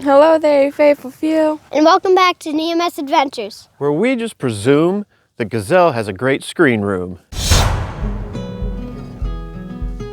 Hello there, you faithful few. And welcome back to EMS Adventures, where we just presume the Gazelle has a great screen room.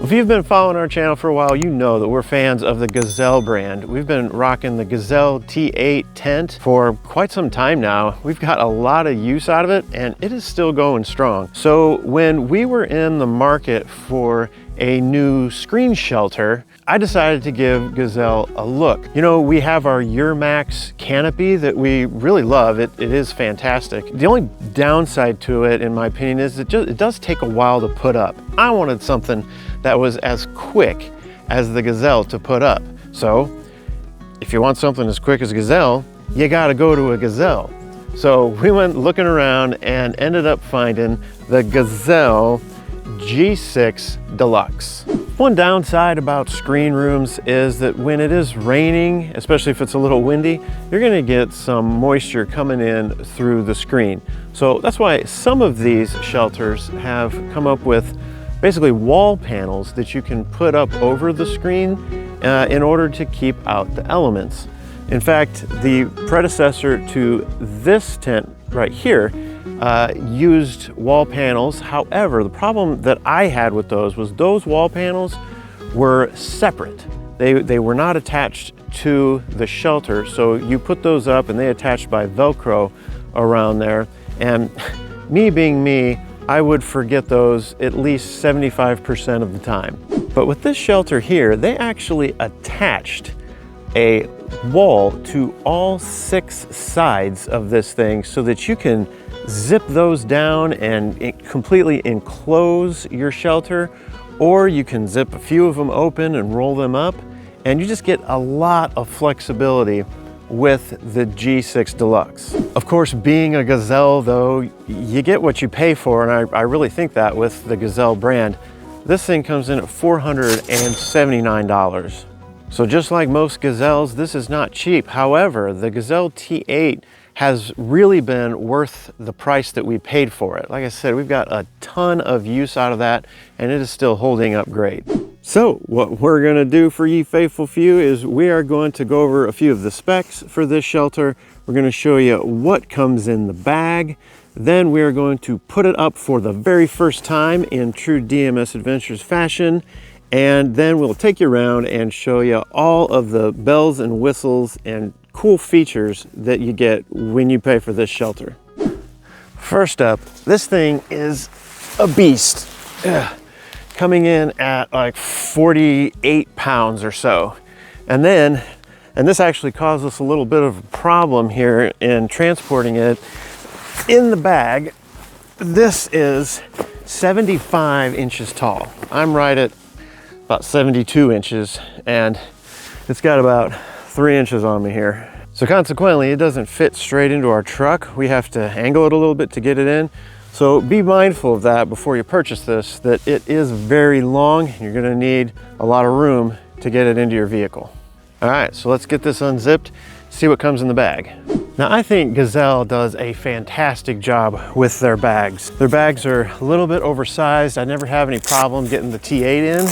If you've been following our channel for a while, you know that we're fans of the Gazelle brand. We've been rocking the Gazelle T8 tent for quite some time now. We've got a lot of use out of it, and it is still going strong. So when we were in the market for a new screen shelter, I decided to give Gazelle a look. You know, we have our Max canopy that we really love. It is fantastic. The only downside to it, in my opinion, is it does take a while to put up. I wanted something that was as quick as the Gazelle to put up. So if you want something as quick as Gazelle, you gotta go to a Gazelle. So we went looking around and ended up finding the Gazelle G6 Deluxe. One downside about screen rooms is that when it is raining, especially if it's a little windy, you're gonna get some moisture coming in through the screen. So that's why some of these shelters have come up with basically wall panels that you can put up over the screen in order to keep out the elements. In fact, the predecessor to this tent right here used wall panels. However, the problem that I had with those was those wall panels were separate. They were not attached to the shelter, so you put those up and they attached by Velcro around there. And me being me, I would forget those at least 75% of the time. But with this shelter here, they actually attached a wall to all 6 sides of this thing so that you can zip those down and completely enclose your shelter, or you can zip a few of them open and roll them up, and you just get a lot of flexibility with the G6 Deluxe. Of course, being a Gazelle though, you get what you pay for, and I really think that with the Gazelle brand. This thing comes in at $479. So just like most Gazelles, this is not cheap. However, the Gazelle T8 has really been worth the price that we paid for it. Like I said, we've got a ton of use out of that, and it is still holding up great. So what we're gonna do for ye faithful few is we are going to go over a few of the specs for this shelter. We're gonna show you what comes in the bag. Then we are going to put it up for the very first time in true DMS Adventures fashion. And then we'll take you around and show you all of the bells and whistles and cool features that you get when you pay for this shelter. First up, this thing is a beast. Coming in at like 48 pounds or so. And this actually caused us a little bit of a problem here in transporting it. In the bag, this is 75 inches tall. I'm right at about 72 inches, and it's got about 3 inches on me here. So consequently, it doesn't fit straight into our truck. We have to angle it a little bit to get it in. So be mindful of that before you purchase this, that it is very long. You're gonna need a lot of room to get it into your vehicle. All right, so let's get this unzipped, see what comes in the bag. Now, I think Gazelle does a fantastic job with their bags. Their bags are a little bit oversized. I never have any problem getting the T8 in.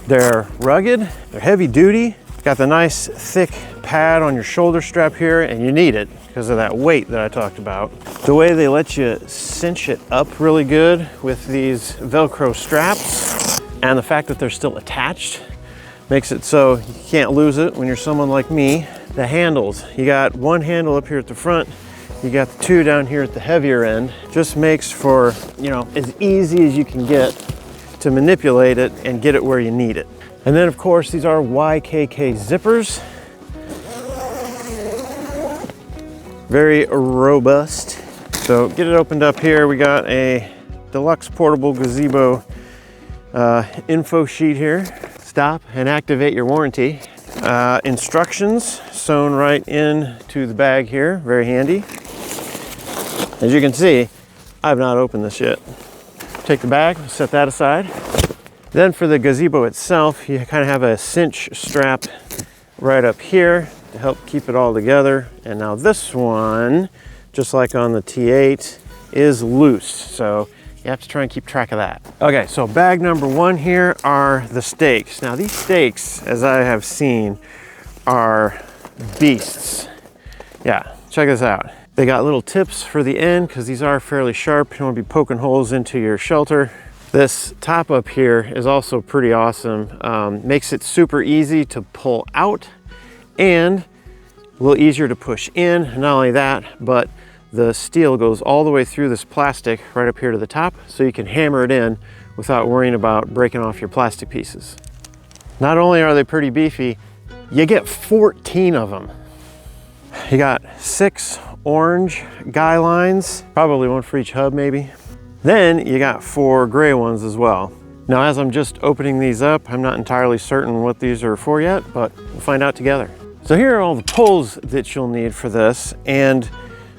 They're rugged, they're heavy duty. Got the nice thick pad on your shoulder strap here, and you need it because of that weight that I talked about. The way they let you cinch it up really good with these Velcro straps, and the fact that they're still attached makes it so you can't lose it when you're someone like me. The handles, you got one handle up here at the front, you got the 2 down here at the heavier end. Just makes for, you know, as easy as you can get to manipulate it and get it where you need it. And then of course, these are YKK zippers. Very robust. So get it opened up here. We got a deluxe portable gazebo info sheet here. Stop and activate your warranty. Instructions sewn right into the bag here, very handy. As you can see, I've not opened this yet. Take the bag, set that aside. Then for the gazebo itself, you kind of have a cinch strap right up here to help keep it all together. And now this one, just like on the T8, is loose. So you have to try and keep track of that. Okay, so bag number 1 here are the stakes. Now these stakes, as I have seen, are beasts. Yeah, check this out. They got little tips for the end because these are fairly sharp. You don't want to be poking holes into your shelter. This top up here is also pretty awesome. Makes it super easy to pull out and a little easier to push in. Not only that, but the steel goes all the way through this plastic right up here to the top, so you can hammer it in without worrying about breaking off your plastic pieces. Not only are they pretty beefy, you get 14 of them. You got 6 orange guy lines, probably one for each hub maybe. Then you got 4 gray ones as well. Now, as I'm just opening these up, I'm not entirely certain what these are for yet, but we'll find out together. So here are all the poles that you'll need for this, and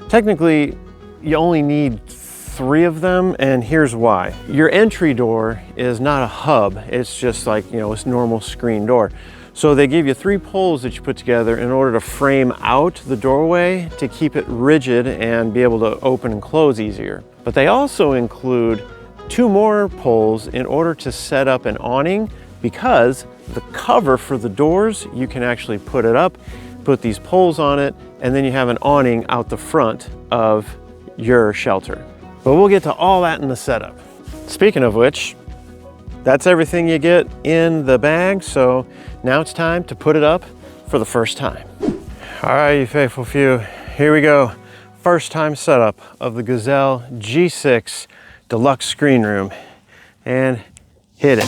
technically you only need 3 of them, and here's why. Your entry door is not a hub, it's just like, you know, it's normal screen door. So they give you 3 poles that you put together in order to frame out the doorway to keep it rigid and be able to open and close easier. But they also include 2 more poles in order to set up an awning, because the cover for the doors, you can actually put it up, put these poles on it, and then you have an awning out the front of your shelter. But we'll get to all that in the setup. Speaking of which, that's everything you get in the bag, so now it's time to put it up for the first time. All right, you faithful few, here we go. First time setup of the Gazelle G6 Deluxe screen room, and hit it.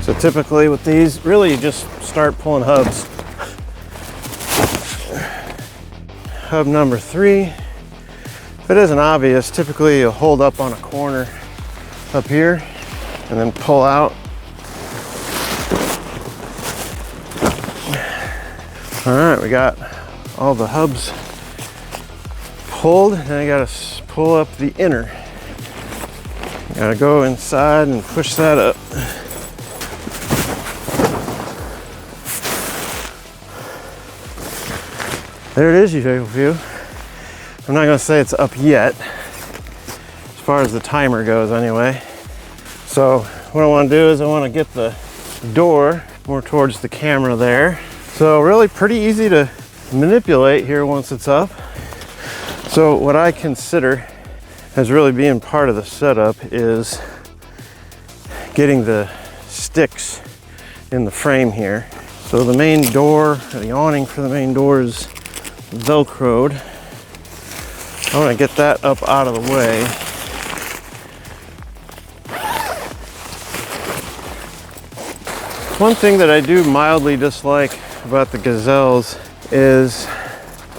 So typically with these, really you just start pulling hubs. Hub number 3. If it isn't obvious, typically you'll hold up on a corner up here and then pull out. All right, we got all the hubs pulled, and I gotta pull up the inner. Gotta go inside and push that up. There it is, you faithful few. I'm not gonna say it's up yet, as far as the timer goes anyway. So what I wanna do is I wanna get the door more towards the camera there. So really pretty easy to manipulate here once it's up. So what I consider as really being part of the setup is getting the sticks in the frame here. So the main door, or the awning for the main door is Velcroed. I want to get that up out of the way. One thing that I do mildly dislike about the Gazelles is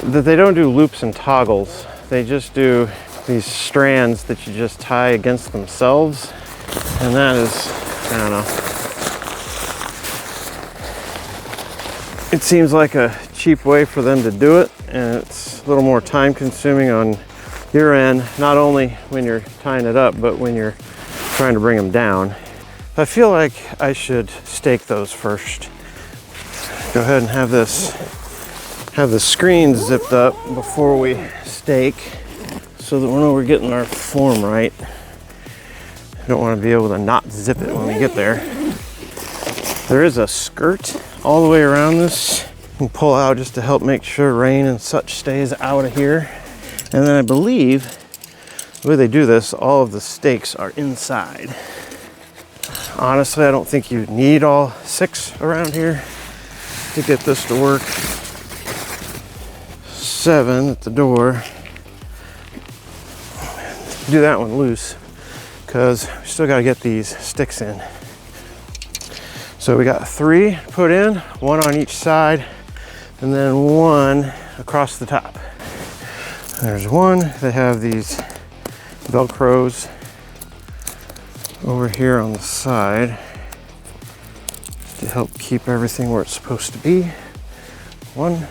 that they don't do loops and toggles. They just do these strands that you just tie against themselves, and that is, I don't know. It seems like a cheap way for them to do it, and it's a little more time consuming on your end, not only when you're tying it up, but when you're trying to bring them down. I feel like I should stake those first. Go ahead and have the screen zipped up before we stake, so that we know we're getting our form right. I don't want to be able to not zip it when we get there. There is a skirt all the way around this. You can pull out just to help make sure rain and such stays out of here. And then I believe the way they do this, all of the stakes are inside. Honestly, I don't think you need all 6 around here to get this to work. 7 at the door. Do that one loose, because we still got to get these sticks in. So we got 3 put in, 1 on each side, and then 1 across the top. There's 1. They have these Velcros over here on the side to help keep everything where it's supposed to be. 1.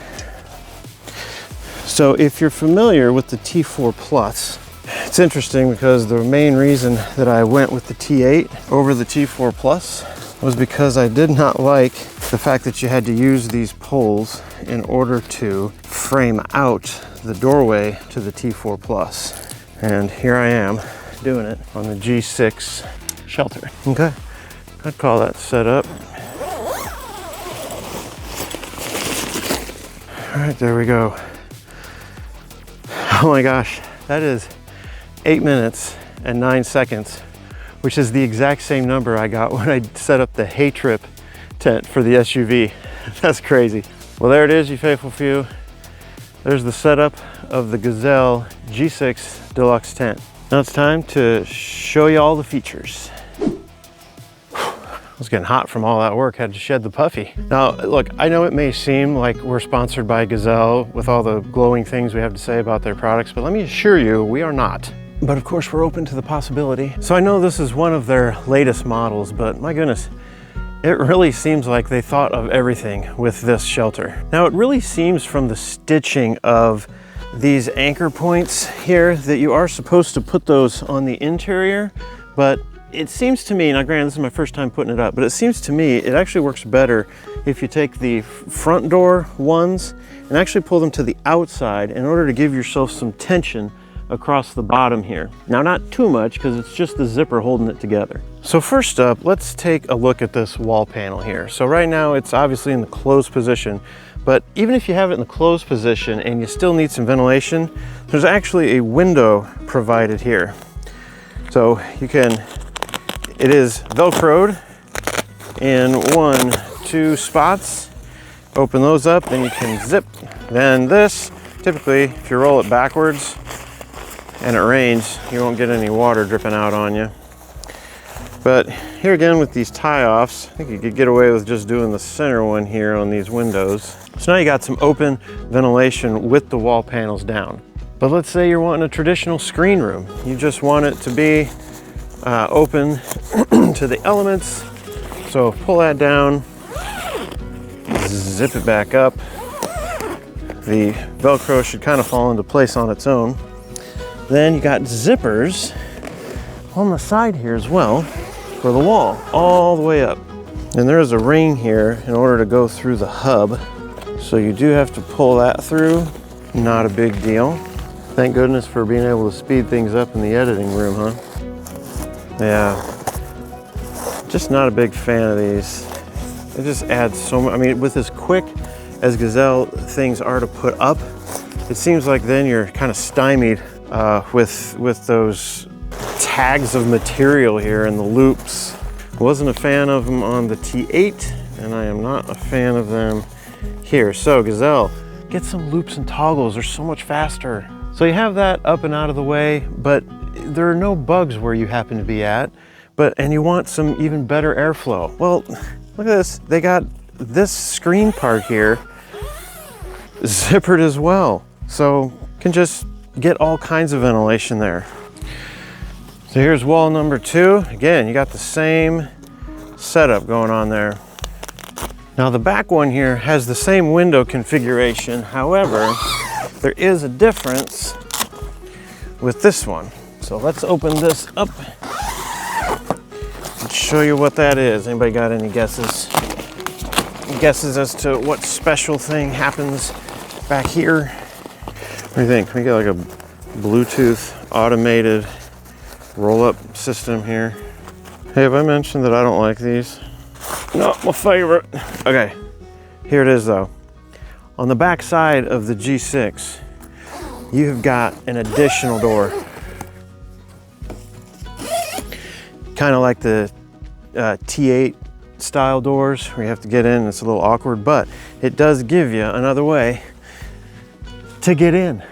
So if you're familiar with the T4 Plus, it's interesting because the main reason that I went with the T8 over the T4 Plus was because I did not like the fact that you had to use these poles in order to frame out the doorway to the T4 Plus. And here I am doing it on the G6 shelter. Okay, I'd call that set up. All right, there we go. Oh my gosh, that is 8 minutes and 9 seconds, which is the exact same number I got when I set up the hay trip tent for the SUV. That's crazy. Well, there it is, you faithful few. There's the setup of the Gazelle G6 Deluxe tent. Now it's time to show you all the features. It was getting hot from all that work, had to shed the puffy. Now, look, I know it may seem like we're sponsored by Gazelle with all the glowing things we have to say about their products, but let me assure you, we are not. But of course, we're open to the possibility. So I know this is one of their latest models, but my goodness, it really seems like they thought of everything with this shelter. Now, it really seems from the stitching of these anchor points here that you are supposed to put those on the interior, but it seems to me, now granted, this is my first time putting it up, but it seems to me it actually works better if you take the front door ones and actually pull them to the outside in order to give yourself some tension across the bottom here. Now, not too much because it's just the zipper holding it together. So first up, let's take a look at this wall panel here. So right now it's obviously in the closed position, but even if you have it in the closed position and you still need some ventilation, there's actually a window provided here. So you can, it is Velcroed in 1-2 spots. Open those up, then you can zip. Then this, typically, if you roll it backwards and it rains, you won't get any water dripping out on you. But here again with these tie-offs, I think you could get away with just doing the center one here on these windows. So now you got some open ventilation with the wall panels down. But let's say you're wanting a traditional screen room. You just want it to be open to the elements. So pull that down, zip it back up. The Velcro should kind of fall into place on its own. Then you got zippers on the side here as well for the wall, all the way up. And there is a ring here in order to go through the hub. So you do have to pull that through, not a big deal. Thank goodness for being able to speed things up in the editing room, huh? Yeah, just not a big fan of these. It just adds so much. I mean, with as quick as Gazelle things are to put up, it seems like then you're kind of stymied with those tags of material here and the loops. Wasn't a fan of them on the T8, and I am not a fan of them here. So Gazelle, get some loops and toggles. They're so much faster. So you have that up and out of the way, but there are no bugs where you happen to be at, and you want some even better airflow. Well, look at this. They got this screen part here zippered as well. So you can just get all kinds of ventilation there. So here's wall number 2. Again, you got the same setup going on there. Now the back one here has the same window configuration. However, there is a difference with this one. So let's open this up and show you what that is. Anybody got any guesses? Guesses as to what special thing happens back here? What do you think? We got like a Bluetooth automated roll-up system here. Hey, have I mentioned that I don't like these? Not my favorite. Okay, here it is though. On the back side of the G6, you have got an additional door. Kind of like the T8 style doors where you have to get in. It's a little awkward, but it does give you another way to get in.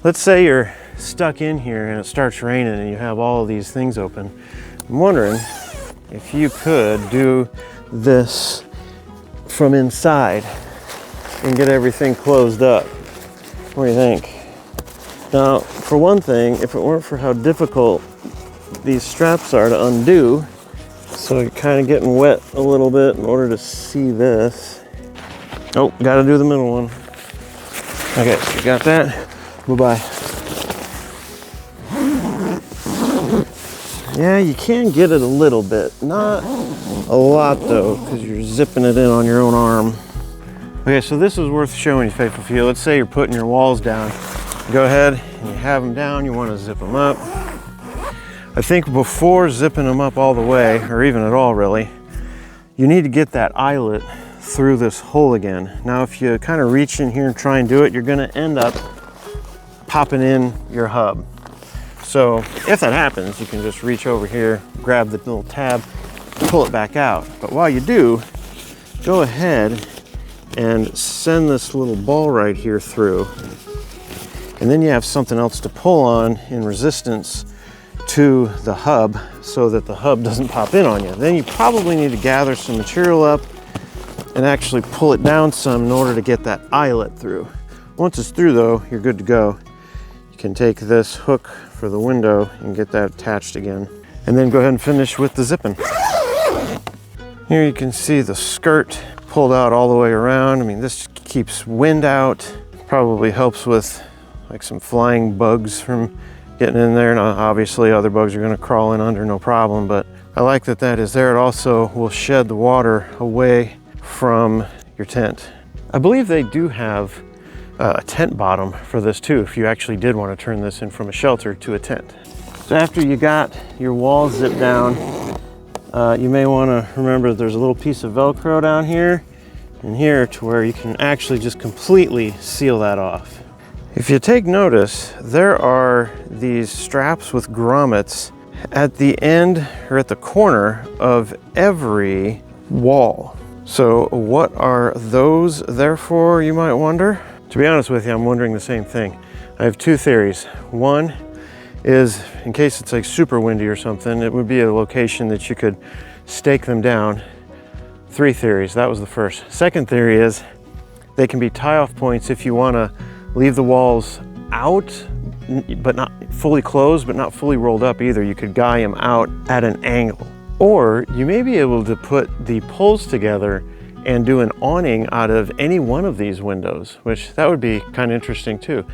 Let's say you're stuck in here and it starts raining and you have all of these things open. I'm wondering if you could do this from inside and get everything closed up. What do you think? Now, for one thing, if it weren't for how difficult these straps are to undo, so you're kind of getting wet a little bit in order to see this. Oh, gotta do the middle one. Okay, so you got that. Bye-bye. Yeah, you can get it a little bit. Not a lot though, because you're zipping it in on your own arm. Okay, so this is worth showing you, faithful few. Let's say you're putting your walls down. Go ahead and you have them down, you want to zip them up. I think before zipping them up all the way, or even at all really, you need to get that eyelet through this hole again. Now if you kind of reach in here and try and do it, you're going to end up popping in your hub. So if that happens, you can just reach over here, grab the little tab, pull it back out. But while you do, go ahead and send this little ball right here through. And then you have something else to pull on in resistance to the hub so that the hub doesn't pop in on you. Then you probably need to gather some material up and actually pull it down some in order to get that eyelet through. Once it's through though, you're good to go. You can take this hook for the window and get that attached again. And then go ahead and finish with the zipping. Here you can see the skirt pulled out all the way around. I mean, this keeps wind out. Probably helps with like some flying bugs from getting in there. Now, obviously other bugs are gonna crawl in under, no problem, but I like that that is there. It also will shed the water away from your tent. I believe they do have a tent bottom for this too, if you actually did want to turn this in from a shelter to a tent. So after you got your walls zipped down, you may want to remember there's a little piece of Velcro down here and here to where you can actually just completely seal that off. If you take notice, there are these straps with grommets at the end or at the corner of every wall. So what are those there for, you might wonder? To be honest with you, I'm wondering the same thing. I have two theories. One is, in case it's like super windy or something, it would be a location that you could stake them down. Three theories, that was the first. Second theory is they can be tie-off points if you want to leave the walls out, but not fully closed, but not fully rolled up either. You could guy them out at an angle. Or you may be able to put the poles together and do an awning out of any one of these windows, which that would be kind of interesting too.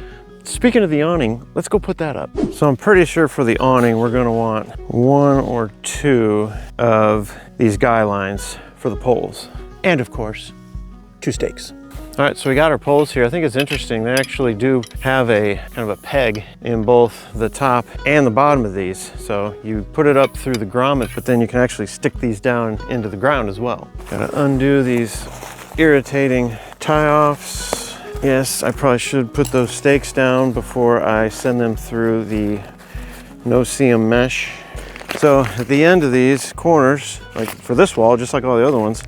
Speaking of the awning, let's go put that up. So I'm pretty sure for the awning, we're gonna want one or two of these guy lines for the poles. And of course, 2 stakes. All right, so we got our poles here. I think it's interesting. They actually do have a kind of a peg in both the top and the bottom of these. So you put it up through the grommet, but then you can actually stick these down into the ground as well. Gotta undo these irritating tie-offs. Yes, I probably should put those stakes down before I send them through the no-seam mesh. So at the end of these corners, like for this wall, just like all the other ones,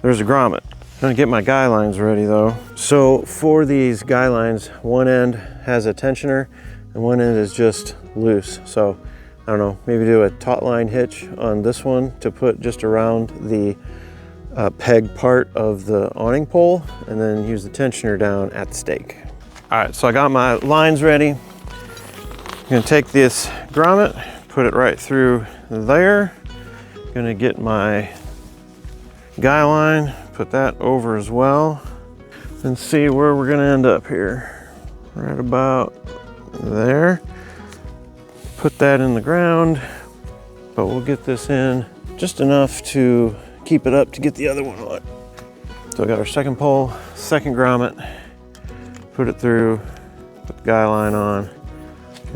there's a grommet. I'm gonna get my guy lines ready though. So for these guy lines, one end has a tensioner and one end is just loose. So I don't know, maybe do a taut line hitch on this one to put just around the peg part of the awning pole and then use the tensioner down at the stake. All right, so I got my lines ready. I'm gonna take this grommet, put it right through there. Gonna get my guy line, put that over as well, and see where we're gonna end up here. Right about there. Put that in the ground, but we'll get this in just enough to keep it up to get the other one on. So I got our second pole, second grommet, put it through, put the guy line on.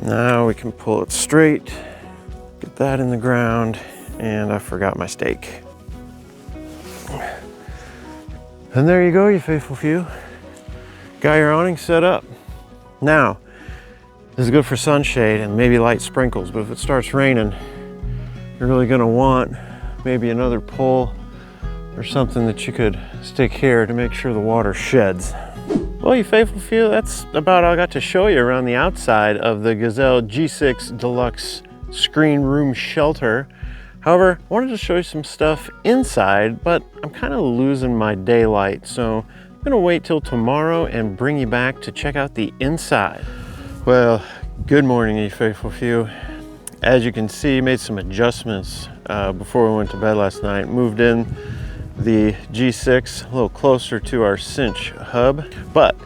Now we can pull it straight, get that in the ground, and I forgot my stake. And there you go, you faithful few. Got your awning set up. Now, this is good for sunshade and maybe light sprinkles, but if it starts raining, you're really gonna want maybe another pole or something that you could stick here to make sure the water sheds. Well, you faithful few, that's about all I got to show you around the outside of the Gazelle G6 Deluxe screen room shelter. However, I wanted to show you some stuff inside, but I'm kind of losing my daylight, so I'm gonna wait till tomorrow and bring you back to check out the inside. Well, good morning, you faithful few. As you can see, made some adjustments before we went to bed last night. Moved in the G6 a little closer to our cinch hub, but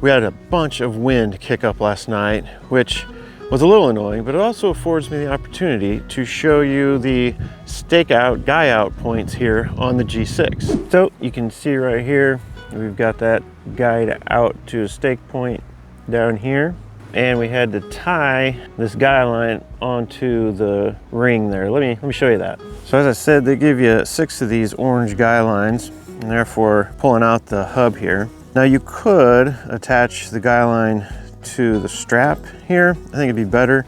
we had a bunch of wind kick up last night, which was a little annoying, but it also affords me the opportunity to show you the stake out, guy out points here on the G6. So you can see right here, We've got that guide out to a stake point down here. And we had to tie this guy line onto the ring there. Let me show you that. So as I said, they give you 6 of these orange guy lines, and therefore pulling out the hub here. Now you could attach the guy line to the strap here. I think it'd be better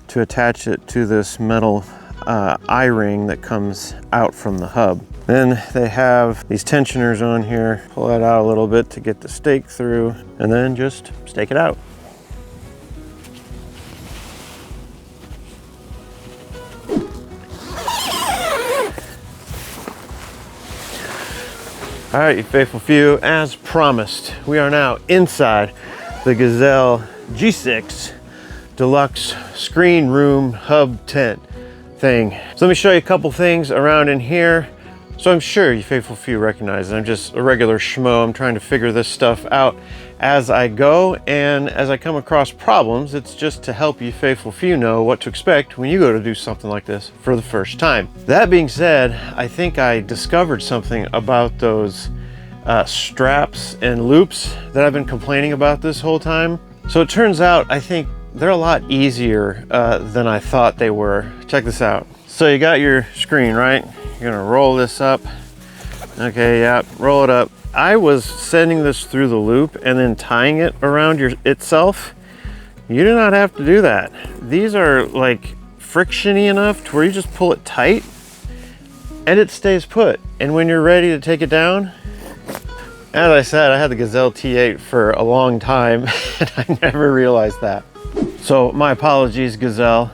to attach it to this metal eye-ring that comes out from the hub. Then they have these tensioners on here. Pull that out a little bit to get the stake through, and then just stake it out. All right, you faithful few, as promised, we are now inside the Gazelle G6 Deluxe screen room hub tent thing. So let me show you a couple things around in here. So I'm sure you faithful few recognize it. I'm just a regular schmo. I'm trying to figure this stuff out as I go, and as I come across problems, it's just to help you faithful few know what to expect when you go to do something like this for the first time. That being said, I think I discovered something about those straps and loops that I've been complaining about this whole time. So it turns out, I think they're a lot easier than I thought they were. Check this out. So you got your screen, right? You're gonna roll this up. Okay, yeah, roll it up. I was sending this through the loop and then tying it around itself. You do not have to do that. These are like frictiony enough to where you just pull it tight and it stays put. And when you're ready to take it down, as I said, I had the Gazelle T8 for a long time and I never realized that. So my apologies, Gazelle.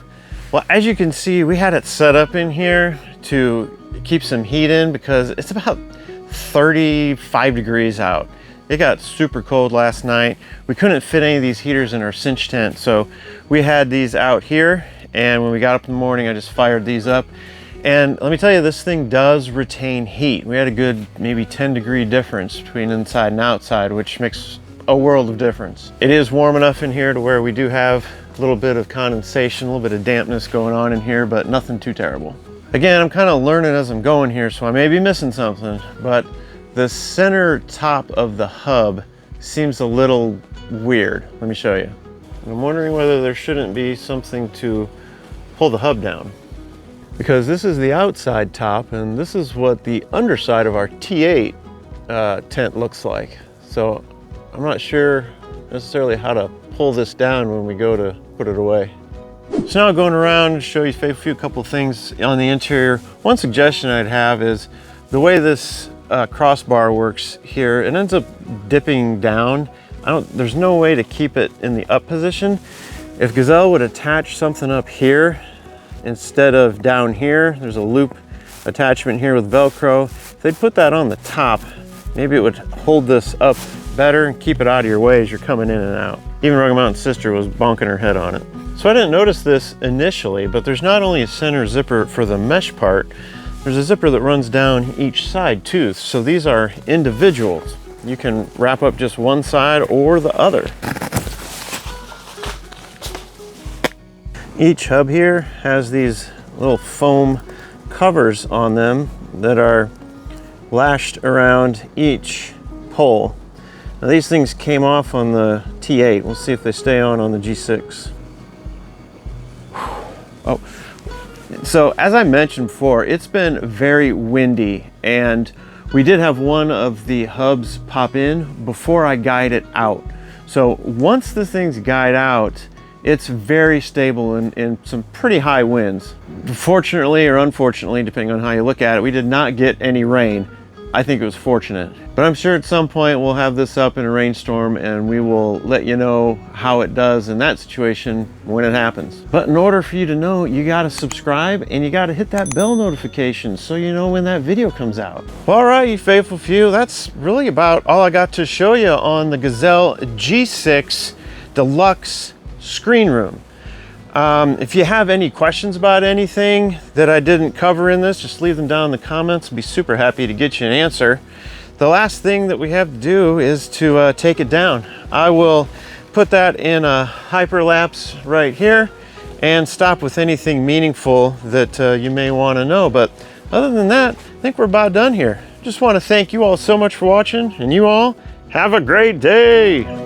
Well, as you can see, we had it set up in here to keep some heat in because it's about 35 degrees out. It got super cold last night. We couldn't fit any of these heaters in our cinch tent, so we had these out here, and when we got up in the morning, I just fired these up. And let me tell you, this thing does retain heat. We had a good maybe 10-degree difference between inside and outside, which makes a world of difference. It is warm enough in here to where we do have a little bit of condensation, a little bit of dampness going on in here, but nothing too terrible. Again, I'm kind of learning as I'm going here, so I may be missing something, but the center top of the hub seems a little weird. Let me show you. I'm wondering whether there shouldn't be something to pull the hub down, because this is the outside top and this is what the underside of our T8 tent looks like. So I'm not sure necessarily how to pull this down when we go to put it away. So now going around to show you a few couple things on the interior. One suggestion I'd have is the way this crossbar works here, it ends up dipping down. There's no way to keep it in the up position. If Gazelle would attach something up here instead of down here, there's a loop attachment here with Velcro. If they'd put that on the top, maybe it would hold this up better and keep it out of your way as you're coming in and out. Even Rugged Mountain's sister was bonking her head on it. So I didn't notice this initially, but there's not only a center zipper for the mesh part, there's a zipper that runs down each side too. So these are individuals. You can wrap up just one side or the other. Each hub here has these little foam covers on them that are lashed around each pole. Now these things came off on the T8. We'll see if they stay on the G6. Oh, so as I mentioned before, it's been very windy, and we did have one of the hubs pop in before I guide it out. So once the things guide out, it's very stable in some pretty high winds. Fortunately or unfortunately, depending on how you look at it, we did not get any rain. I think it was fortunate. But I'm sure at some point we'll have this up in a rainstorm and we will let you know how it does in that situation when it happens. But in order for you to know, you gotta subscribe and you gotta hit that bell notification so you know when that video comes out. All right, you faithful few, that's really about all I got to show you on the Gazelle G6 Deluxe screen room. If you have any questions about anything that I didn't cover in this, just leave them down in the comments. I'd be super happy to get you an answer. The last thing that we have to do is to take it down. I will put that in a hyperlapse right here and stop with anything meaningful that you may want to know. But other than that, I think we're about done here. just want to thank you all so much for watching, and you all have a great day.